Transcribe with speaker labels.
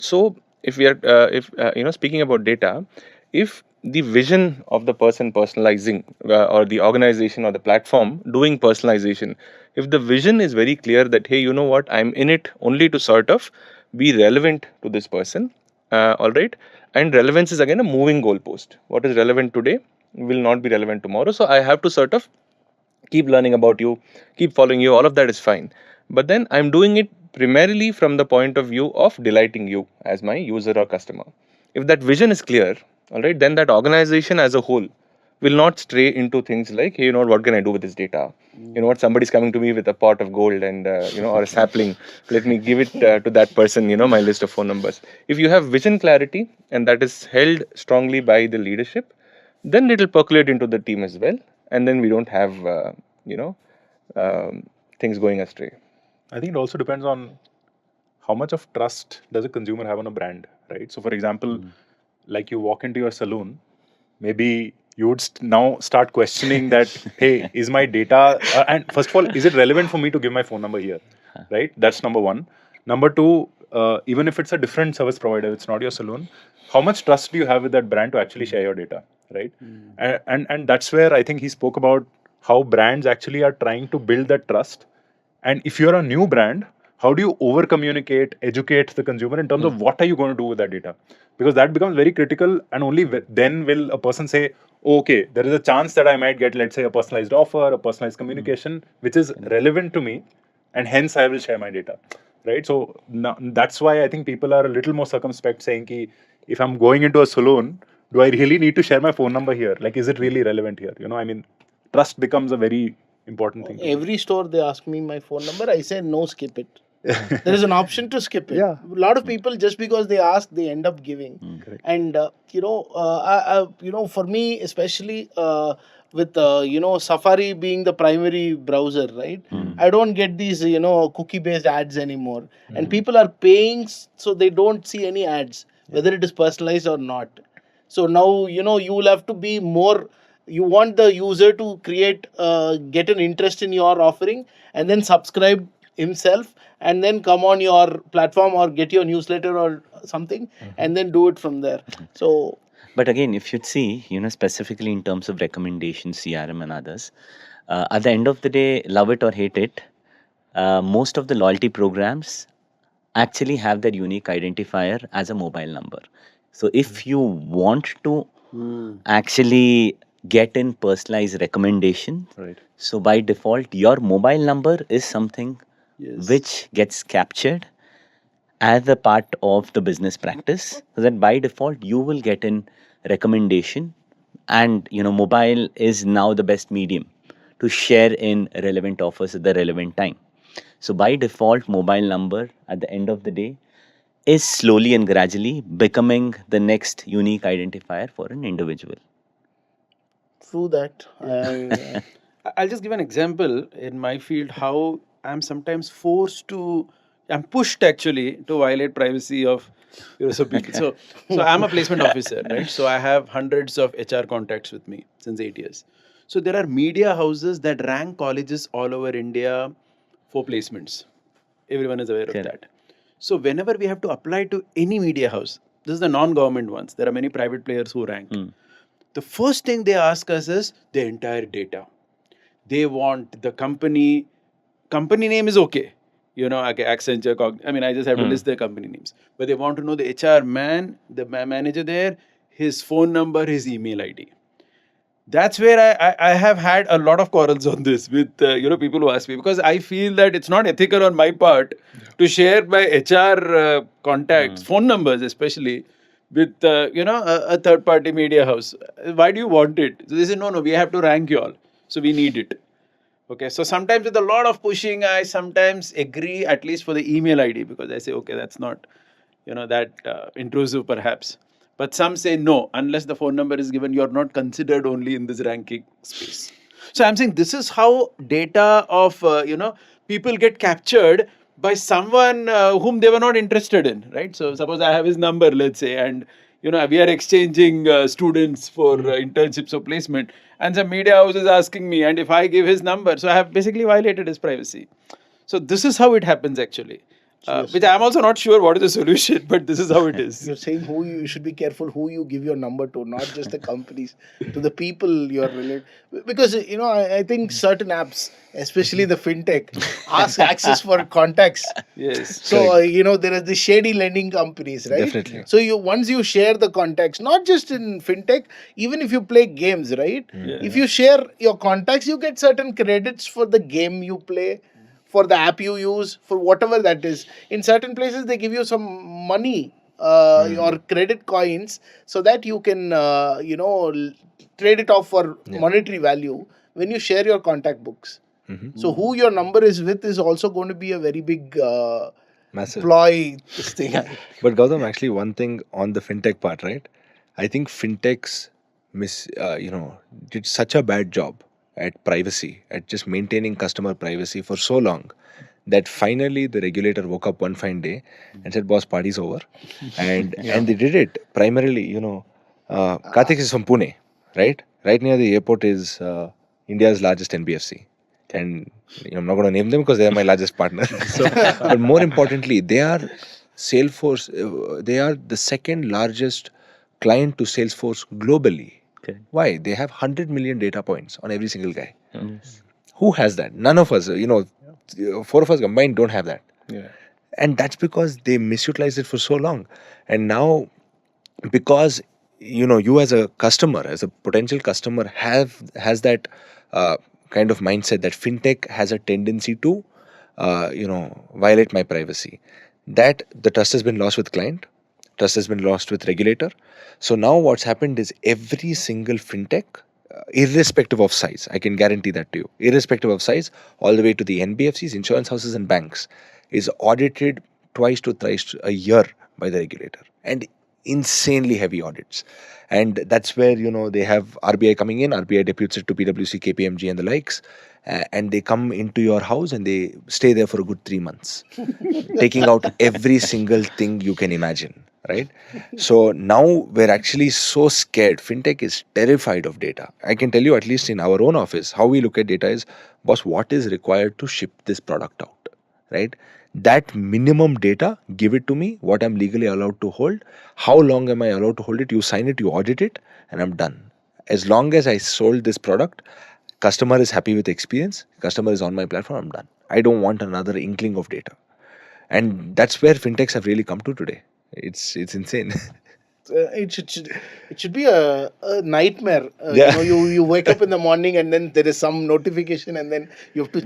Speaker 1: So if we are if speaking about data, if the vision of the person personalizing or the organization or the platform doing personalization, if the vision is very clear that, hey, you know what, I'm in it only to sort of be relevant to this person, all right, and relevance is again a moving goalpost. What is relevant today will not be relevant tomorrow, so I have to sort of keep learning about you, keep following you, all of that is fine. But then I'm doing it primarily from the point of view of delighting you as my user or customer. If that vision is clear, all right, then that organization as a whole will not stray into things like, hey, you know what can I do with this data? You know what, somebody's coming to me with a pot of gold and or a sapling, let me give it to that person, my list of phone numbers. If you have vision clarity and that is held strongly by the leadership, then it'll percolate into the team as well, and then we don't have you know things going astray.
Speaker 2: I think it also depends on how much of trust does a consumer have on a brand, right? So, for example, like you walk into your saloon, maybe you would now start questioning that, hey, is my data, and first of all, is it relevant for me to give my phone number here, right? That's number one. Number two, even if it's a different service provider, it's not your saloon, how much trust do you have with that brand to actually share your data, right? And that's where I think he spoke about how brands actually are trying to build that trust. And if you're a new brand, how do you over communicate, educate the consumer in terms of what are you going to do with that data? Because that becomes very critical, and only then will a person say, "Oh, okay, there is a chance that I might get, let's say, a personalized offer, a personalized communication, which is relevant to me, and hence I will share my data." Right? So now, that's why I think people are a little more circumspect, saying, "Ki, if I'm going into a saloon, do I really need to share my phone number here? Like, is it really relevant here?" I mean, trust becomes a very important thing.
Speaker 3: Every store they ask me my phone number, I say no, skip it. There is an option to skip it.
Speaker 2: Yeah.
Speaker 3: A lot of people, just because they ask, they end up giving.
Speaker 2: Correct.
Speaker 3: And for me especially, with Safari being the primary browser, right? I don't get these cookie based ads anymore, and people are paying so they don't see any ads, whether it is personalized or not. So now you will have to be more. You want the user to get an interest in your offering, and then subscribe himself, and then come on your platform or get your newsletter or something, and then do it from there. So
Speaker 4: But again, if you'd see, specifically in terms of recommendations, CRM and others, at the end of the day, love it or hate it, most of the loyalty programs actually have their unique identifier as a mobile number. So if you want to actually get in personalized recommendation,
Speaker 2: Right.
Speaker 4: so by default, your mobile number is something which gets captured as a part of the business practice, so that by default you will get in recommendation, and mobile is now the best medium to share in relevant offers at the relevant time. So by default, mobile number at the end of the day is slowly and gradually becoming the next unique identifier for an individual.
Speaker 3: through that,
Speaker 5: I'll just give an example in my field how I'm sometimes I'm pushed actually to violate privacy of so people. So I'm a placement officer, right? So I have hundreds of HR contacts with me since 8 years. So there are media houses that rank colleges all over India for placements. Everyone is aware of that. So whenever we have to apply to any media house, this is the non-government ones. There are many private players who rank. The first thing they ask us is the entire data. They want the company name is okay. Okay, Accenture, I just have to list their company names. But they want to know the HR man, the manager there, his phone number, his email ID. That's where I have had a lot of quarrels on this with people who ask me, because I feel that it's not ethical on my part to share my HR contacts, phone numbers especially, with a third party media house. Why do you want it? So they say, no, we have to rank you all, so we need it. Okay, so sometimes with a lot of pushing, I sometimes agree, at least for the email ID, because I say, okay, that's not that intrusive perhaps. But some say no, unless the phone number is given, you're not considered only in this ranking space. So I'm saying this is how data of people get captured by someone whom they were not interested in, right? So suppose I have his number, let's say, and we are exchanging students for internships or placement, and some media house is asking me, and if I give his number, so I have basically violated his privacy. So this is how it happens actually. which I'm also not sure what is the solution, but this is how it is.
Speaker 3: You're saying who you should be careful who you give your number to, not just the companies, to the people you're related. Because I think certain apps, especially the fintech, ask access for contacts.
Speaker 5: Yes.
Speaker 3: So there is the shady lending companies, right?
Speaker 1: Definitely.
Speaker 3: So once you share the contacts, not just in fintech, even if you play games, right? If you share your contacts, you get certain credits for the game you play, for the app you use, for whatever that is. In certain places, they give you some money or credit coins so that you can, trade it off for monetary value when you share your contact books. So who your number is with is also going to be a very big
Speaker 6: Massive.
Speaker 3: ploy. This thing.
Speaker 6: But Gautam, actually, one thing on the fintech part, right? I think fintechs did such a bad job at privacy, at just maintaining customer privacy for so long, that finally the regulator woke up one fine day and said, "Boss, party's over," and they did it primarily. Kartik is from Pune, right? Right near the airport is India's largest NBFC. And I'm not going to name them because they are my largest partner. But more importantly, they are Salesforce. They are the second largest client to Salesforce globally.
Speaker 4: Okay.
Speaker 6: Why? They have 100 million data points on every single guy. Who has that? None of us. Four of us combined don't have that.
Speaker 1: Yeah.
Speaker 6: And that's because they misutilized it for so long. And now, because you as a customer, as a potential customer, has that kind of mindset that fintech has a tendency to violate my privacy, that the trust has been lost with client, trust has been lost with regulator. So now what's happened is every single fintech, irrespective of size, I can guarantee that to you, irrespective of size, all the way to the NBFCs, insurance houses and banks, is audited twice to thrice a year by the regulator, and insanely heavy audits. And that's where they have RBI coming in. RBI deputes it to PwC, KPMG and the likes, and they come into your house and they stay there for a good 3 months, taking out every single thing you can imagine, right? So now we're actually so scared. Fintech is terrified of data. I can tell you, at least in our own office, how we look at data is, boss, what is required to ship this product out, right? That minimum data, give it to me, what I'm legally allowed to hold, how long am I allowed to hold it, you sign it, you audit it, and I'm done. As long as I sold this product, customer is happy with the experience, customer is on my platform, I'm done. I don't want another inkling of data. And that's where fintechs have really come to today. It's insane.
Speaker 3: It should be a nightmare.
Speaker 6: Yeah.
Speaker 3: You wake up in the morning and then there is some notification and then you have to